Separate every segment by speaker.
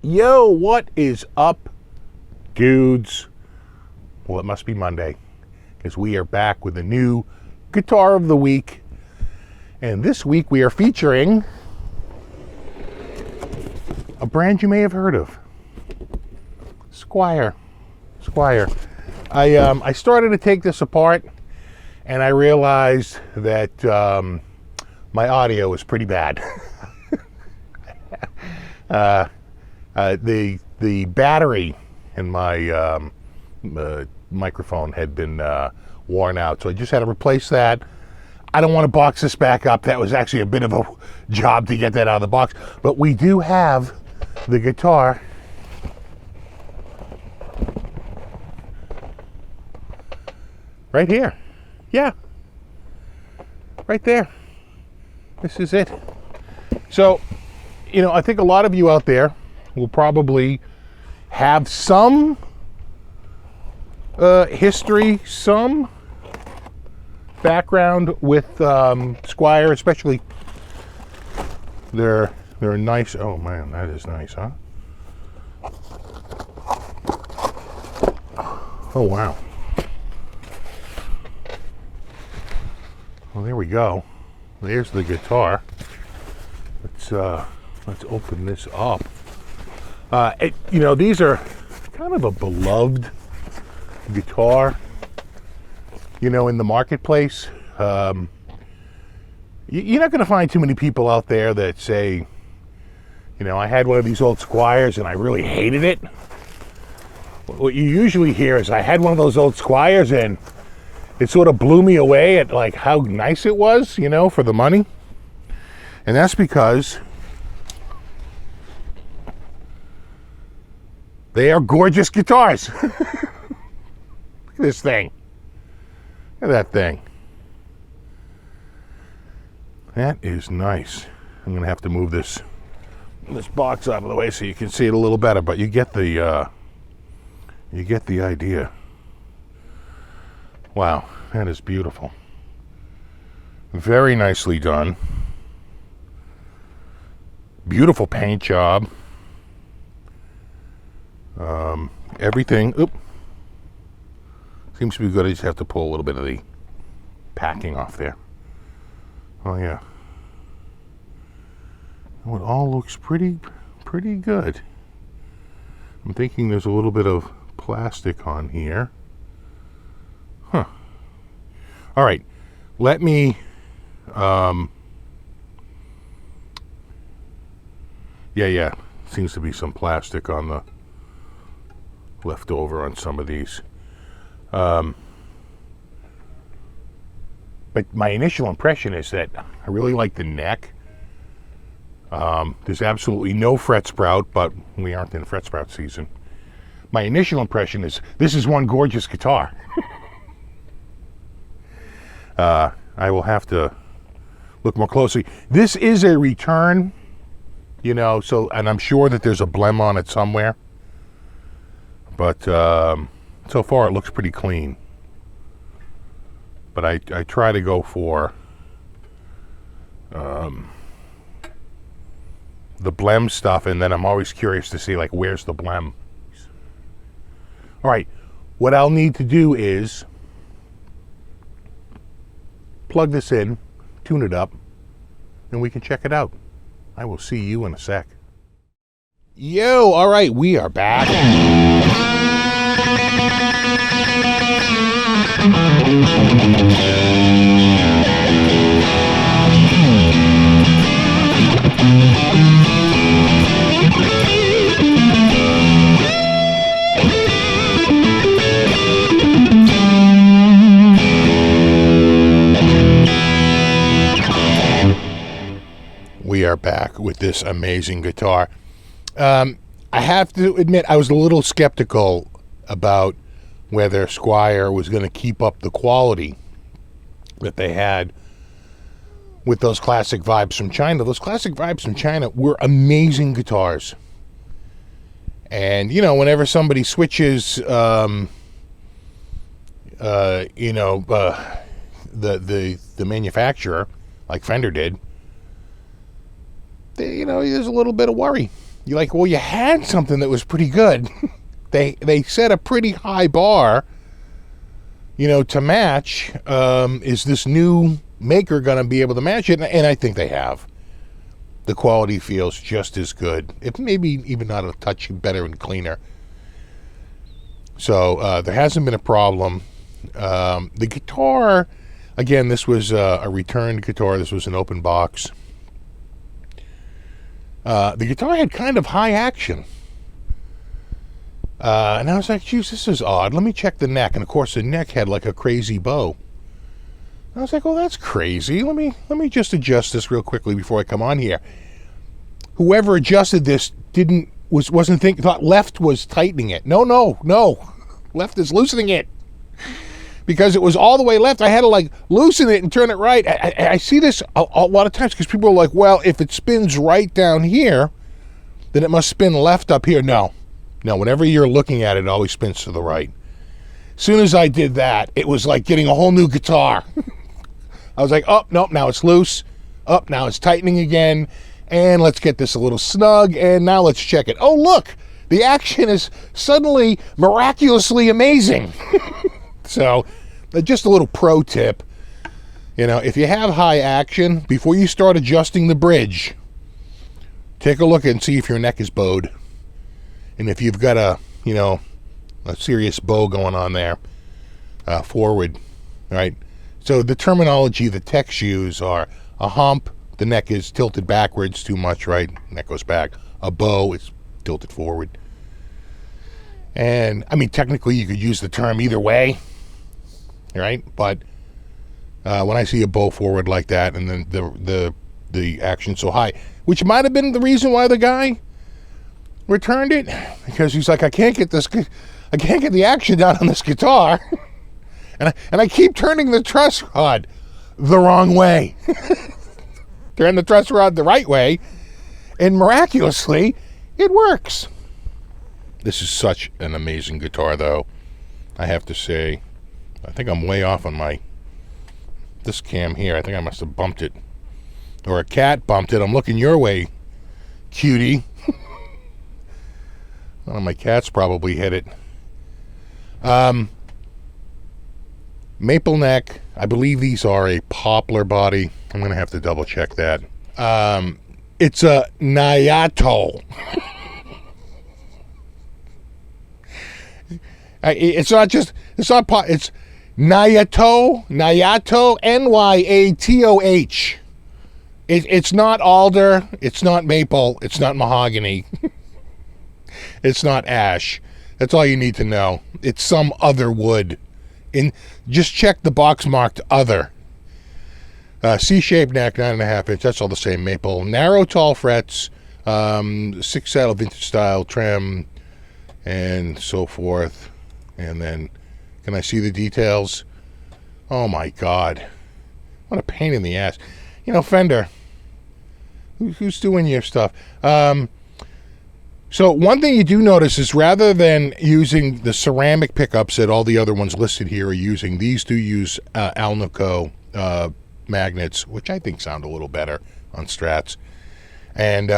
Speaker 1: Yo, what is up, dudes? Well, it must be Monday, because we are back with a new Guitar of the Week. And this week we are featuring a brand you may have heard of, Squier. I started to take this apart, and I realized that my audio is pretty bad. The battery in my microphone had been worn out, so I just had to replace that. I don't want to box this back up. That was actually a bit of a job to get that out of the box, but we do have the guitar right here. Yeah, right there. This is it. So, I think a lot of you out there will probably have some history, some background with Squier, especially they're nice. Oh man, that is nice, huh? Oh wow. Well, there we go. There's the guitar. Let's open this up. These are kind of a beloved guitar, in the marketplace. You're not going to find too many people out there that say, I had one of these old Squiers and I really hated it. What you usually hear is, I had one of those old Squiers and it sort of blew me away at like how nice it was, for the money. And that's because they are gorgeous guitars. Look at this thing. Look at that thing. That is nice. I'm going to have to move this box out of the way so you can see it a little better, but you get the idea. Wow, that is beautiful. Very nicely done. Beautiful paint job. Everything seems to be good. I just have to pull a little bit of the packing off there. Oh yeah. Well, it all looks pretty good. I'm thinking there's a little bit of plastic on here. Huh. All right. Let me yeah. Seems to be some plastic on the left over on some of these. But my initial impression is that I really like the neck. There's absolutely no fret sprout, but we aren't in fret sprout season. My initial impression is this is one gorgeous guitar. I will have to look more closely. This is a return, and I'm sure that there's a blem on it somewhere. But so far it looks pretty clean. But I try to go for the blem stuff, and then I'm always curious to see, like, where's the blem? All right, what I'll need to do is plug this in, tune it up, and we can check it out. I will see you in a sec. Yo, all right, we are back. We are back with this amazing guitar. I have to admit, I was a little skeptical about whether Squier was going to keep up the quality that they had with those classic vibes from China. Those classic vibes from China were amazing guitars. And, whenever somebody switches, the manufacturer, like Fender did, there's a little bit of worry. you're like, well, you had something that was pretty good. They set a pretty high bar, to match. Is this new maker going to be able to match it? And I think they have. The quality feels just as good, if maybe even not a touch better and cleaner. So there hasn't been a problem. The guitar, again, this was a returned guitar. This was an open box. The guitar had kind of high action. And I was like, geez, this is odd. Let me check the neck. And of course, the neck had like a crazy bow. I was like, well, that's crazy. Let me just adjust this real quickly before I come on here. Whoever adjusted this thought left was tightening it. No. Left is loosening it. Because it was all the way left. I had to loosen it and turn it right. I see this a lot of times because people are like, well, if it spins right down here, then it must spin left up here. No, whenever you're looking at it, it always spins to the right. As soon as I did that, it was like getting a whole new guitar. I was like, oh, nope, now it's loose. Oh, now it's tightening again. And let's get this a little snug. And now let's check it. Oh, look, the action is suddenly miraculously amazing. So, just a little pro tip. If you have high action, before you start adjusting the bridge, take a look and see if your neck is bowed. And if you've got a serious bow going on there, forward, right? So the terminology the techs use are a hump, the neck is tilted backwards too much, right? Neck goes back. A bow is tilted forward. And, technically you could use the term either way, right? But when I see a bow forward like that and then the action so high, which might have been the reason why the guy returned it, because he's like, I can't get the action down on this guitar. And I keep turning the truss rod the wrong way. Turn the truss rod the right way, and miraculously, it works. This is such an amazing guitar, though. I have to say, I think I'm way off on this cam here. I think I must have bumped it. Or a cat bumped it. I'm looking your way, cutie. One of my cats probably hit it. Maple neck. I believe these are a poplar body. I'm going to have to double check that. It's a Nayato. It's Nayato, Nyatoh. It's not alder, it's not maple, it's not mahogany. It's not ash. That's all you need to know. It's some other wood. Just check the box marked other. C-shaped neck, 9.5 inch. That's all the same. Maple. Narrow, tall frets. 6 saddle vintage style trim, and so forth. And then, can I see the details? Oh my God. What a pain in the ass. Fender. Who's doing your stuff? So one thing you do notice is rather than using the ceramic pickups that all the other ones listed here are using, these do use Alnico magnets, which I think sound a little better on Strats. And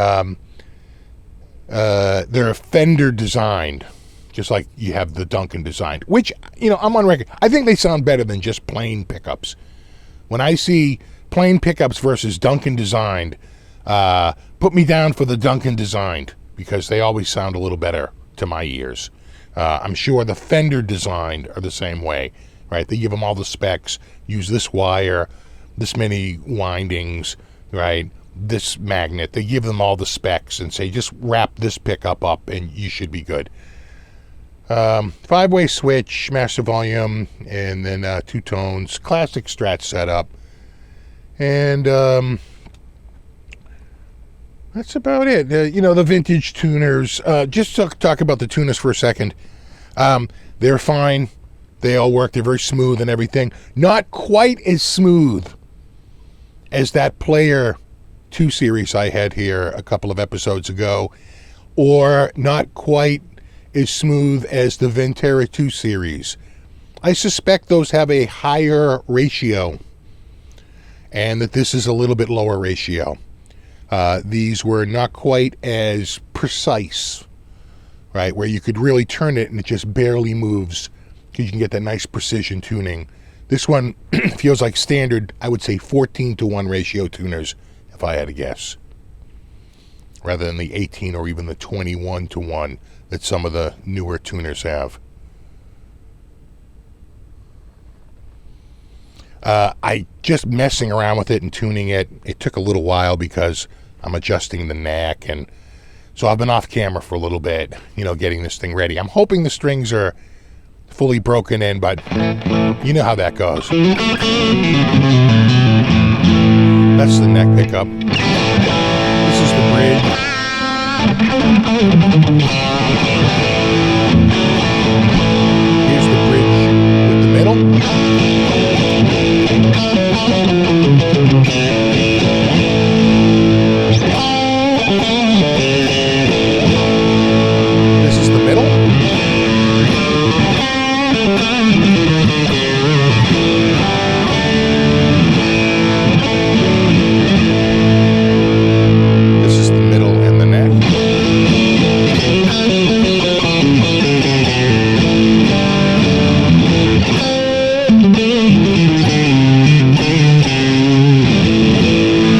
Speaker 1: they're Fender designed, just like you have the Duncan designed, which, I'm on record. I think they sound better than just plain pickups. When I see plain pickups versus Duncan designed, put me down for the Duncan designed, because they always sound a little better to my ears. I'm sure the Fender designed are the same way, right? They give them all the specs, use this wire, this many windings, right? This magnet. They give them all the specs and say, just wrap this pickup up and you should be good. 5-way switch, master volume, and then 2 tones, classic Strat setup. And that's about it. The vintage tuners. Just to talk about the tuners for a second. They're fine. They all work. They're very smooth and everything. Not quite as smooth as that Player 2 series I had here a couple of episodes ago, or not quite as smooth as the Ventera 2 series. I suspect those have a higher ratio, and that this is a little bit lower ratio. These were not quite as precise, right? Where you could really turn it and it just barely moves because you can get that nice precision tuning. This one feels like standard, I would say 14-to-1 ratio tuners, if I had to guess, rather than the 18 or even the 21-to-1 that some of the newer tuners have. I just messing around with it and tuning it. It took a little while because I'm adjusting the neck, and so I've been off camera for a little bit, getting this thing ready. I'm hoping the strings are fully broken in, but you know how that goes. That's the neck pickup. This is the bridge. Here's the bridge with the middle. This is the middle. This is the middle and the neck.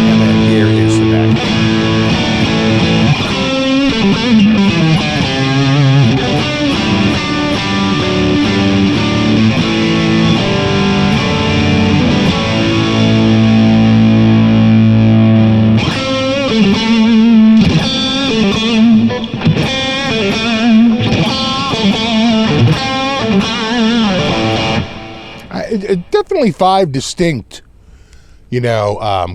Speaker 1: And then here is the neck. Definitely 5 distinct,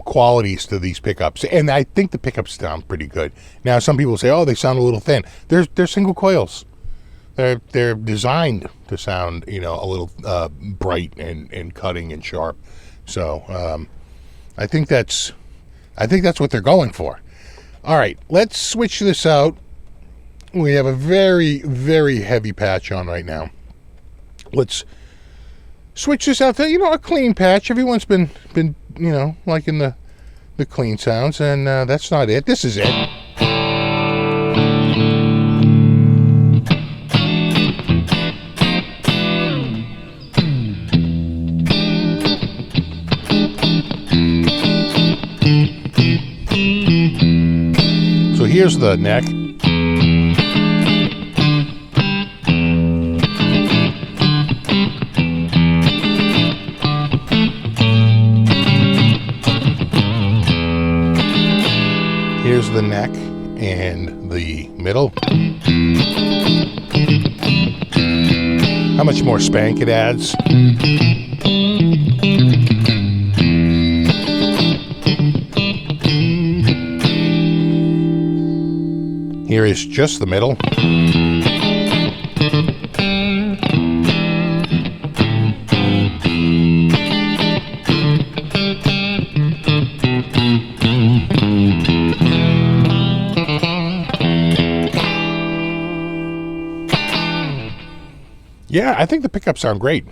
Speaker 1: qualities to these pickups, and I think the pickups sound pretty good. Now, some people say, "Oh, they sound a little thin." They're single coils. They're designed to sound, a little bright and cutting and sharp. So, I think that's what they're going for. All right, let's switch this out. We have a very, very heavy patch on right now. Let's switch this out to, a clean patch. Everyone's been liking the clean sounds, and that's not it. This is it. So here's the neck. Here's the neck and the middle. How much more spank it adds. Here is just the middle. Yeah, I think the pickups sound great.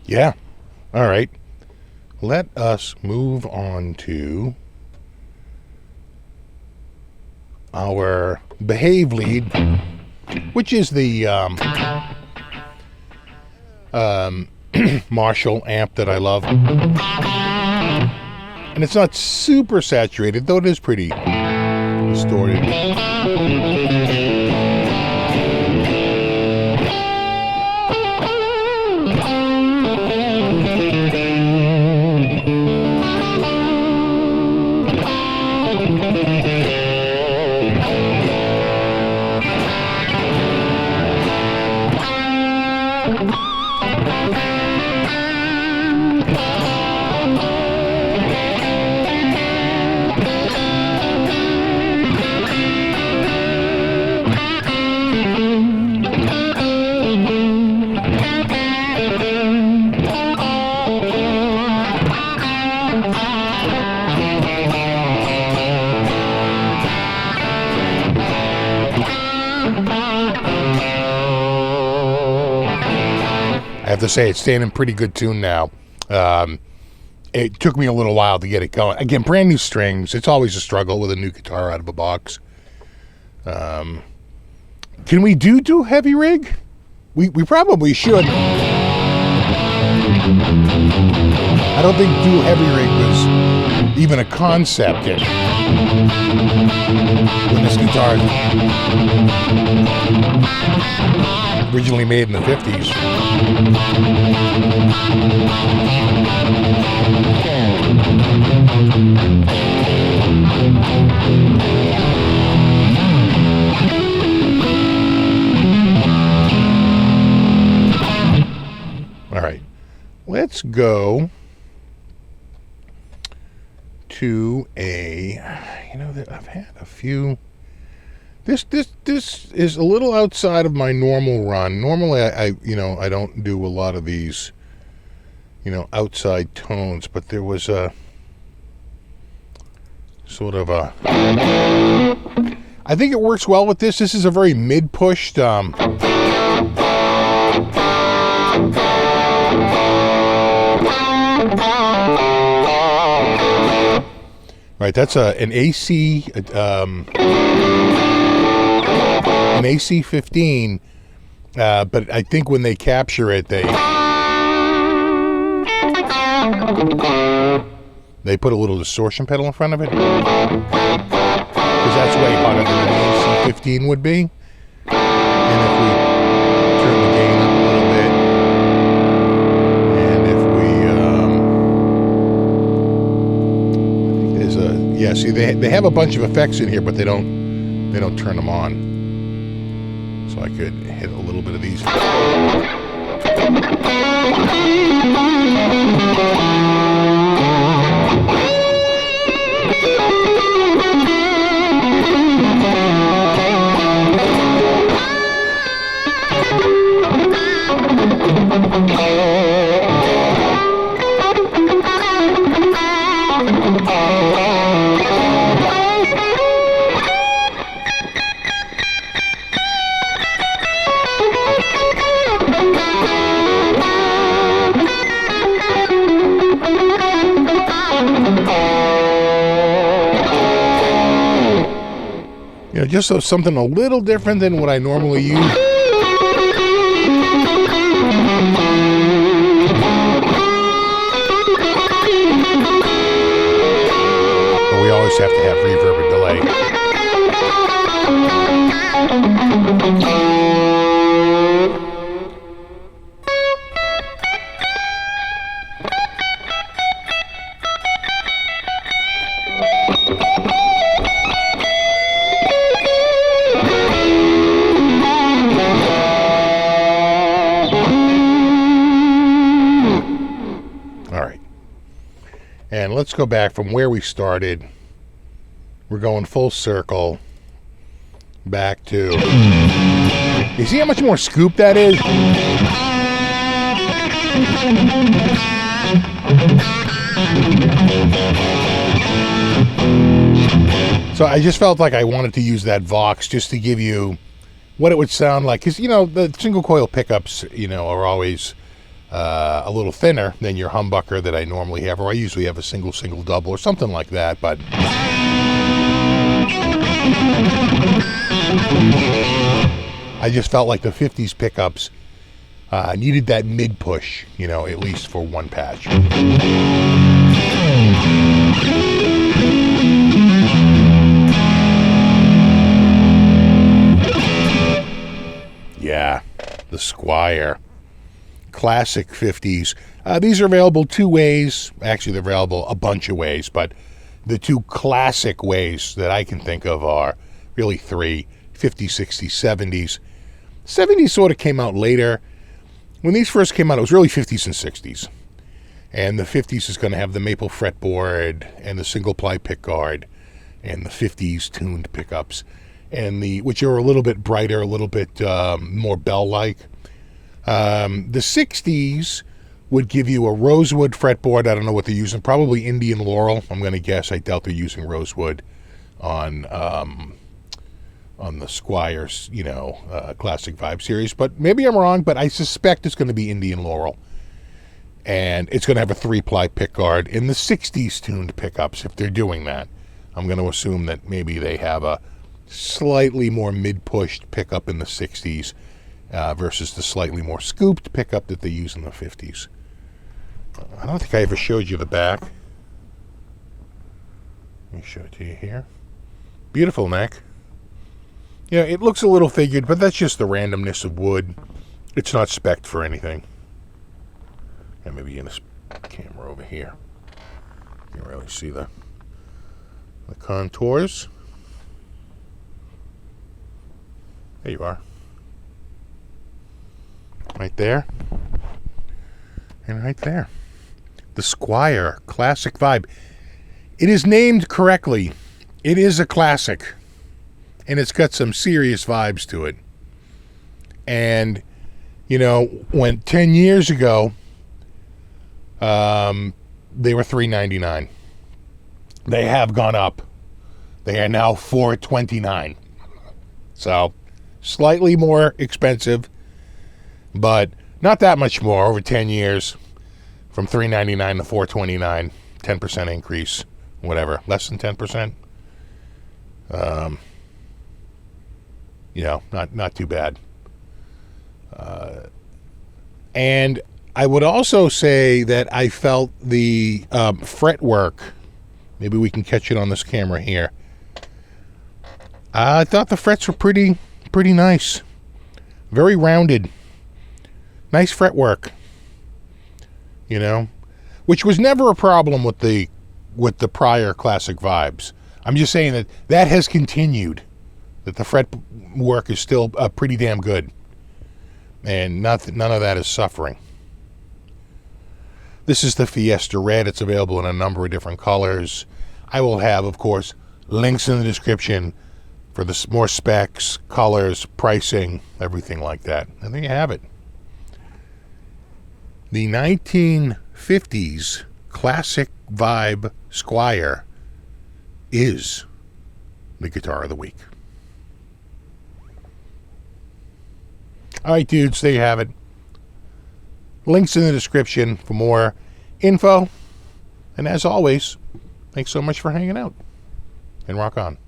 Speaker 1: Yeah. All right. Let us move on to our Behave lead, which is the Marshall amp that I love. And it's not super saturated, though it is pretty distorted. have to say it's staying in pretty good tune now. It took me a little while to get it going. Again, brand new strings. It's always a struggle with a new guitar out of a box. Can we do heavy rig? We probably should. I don't think do heavy rig was even a concept yet when this guitar originally made in the 50s. All right, let's go to I've had a few. This is a little outside of my normal run. Normally, I don't do a lot of these, outside tones, but there was a sort of a. I think it works well with this. This is a very mid-pushed. Right, that's an AC. An AC-15, but I think when they capture it, they put a little distortion pedal in front of it, because that's way harder than an AC-15 would be. And if we turn the gain up a little bit, and if we, I think there's see, they have a bunch of effects in here, but they don't turn them on. So I could hit a little bit of these. Just so something a little different than what I normally use. But we always have to have reverb and delay. And let's go back from where we started. We're going full circle back to... You see how much more scoop that is? So I just felt like I wanted to use that Vox just to give you what it would sound like. Because, the single coil pickups, are always... a little thinner than your humbucker that I normally have, or I usually have a single double or something like that, but I just felt like the 50s pickups needed that mid push, at least for one patch. Yeah, the Squier. Classic 50s. These are available two ways. Actually, they're available a bunch of ways, but the two classic ways that I can think of are really three: 50s, 60s, 70s. 70s sort of came out later. When these first came out, it was really 50s and 60s. And the 50s is going to have the maple fretboard and the single ply pickguard and the 50s tuned pickups, and which are a little bit brighter, a little bit more bell-like. The 60s would give you a rosewood fretboard. I don't know what they're using. Probably Indian Laurel, I'm going to guess. I doubt they're using rosewood on on the Squire's, Classic Vibe series. But maybe I'm wrong, but I suspect it's going to be Indian Laurel. And it's going to have a 3-ply pickguard in the 60s tuned pickups if they're doing that. I'm going to assume that maybe they have a slightly more mid-pushed pickup in the 60s versus the slightly more scooped pickup that they use in the 50s. I don't think I ever showed you the back. Let me show it to you here. Beautiful neck. Yeah, it looks a little figured, but that's just the randomness of wood. It's not spec'd for anything. And maybe in this camera over here, you can really see the contours. There you are. Right there. And right there. The Squire Classic Vibe. It is named correctly. It is a classic. And it's got some serious vibes to it. And, when 10 years ago, they were $399. They have gone up. They are now $429. So, slightly more expensive, but not that much more over 10 years. From $399 to $429, 10% increase, whatever, less than 10%. Not too bad. And I would also say that I felt the fretwork. Maybe we can catch it on this camera here. I thought the frets were pretty nice. Very rounded. Nice fretwork. Which was never a problem with the prior Classic Vibes. I'm just saying that has continued. That the fret work is still pretty damn good. And none of that is suffering. This is the Fiesta Red. It's available in a number of different colors. I will have, of course, links in the description for the more specs, colors, pricing, everything like that. And there you have it. The 1950s Classic Vibe Squire is the guitar of the week. All right, dudes, there you have it. Links in the description for more info. And as always, thanks so much for hanging out. And rock on.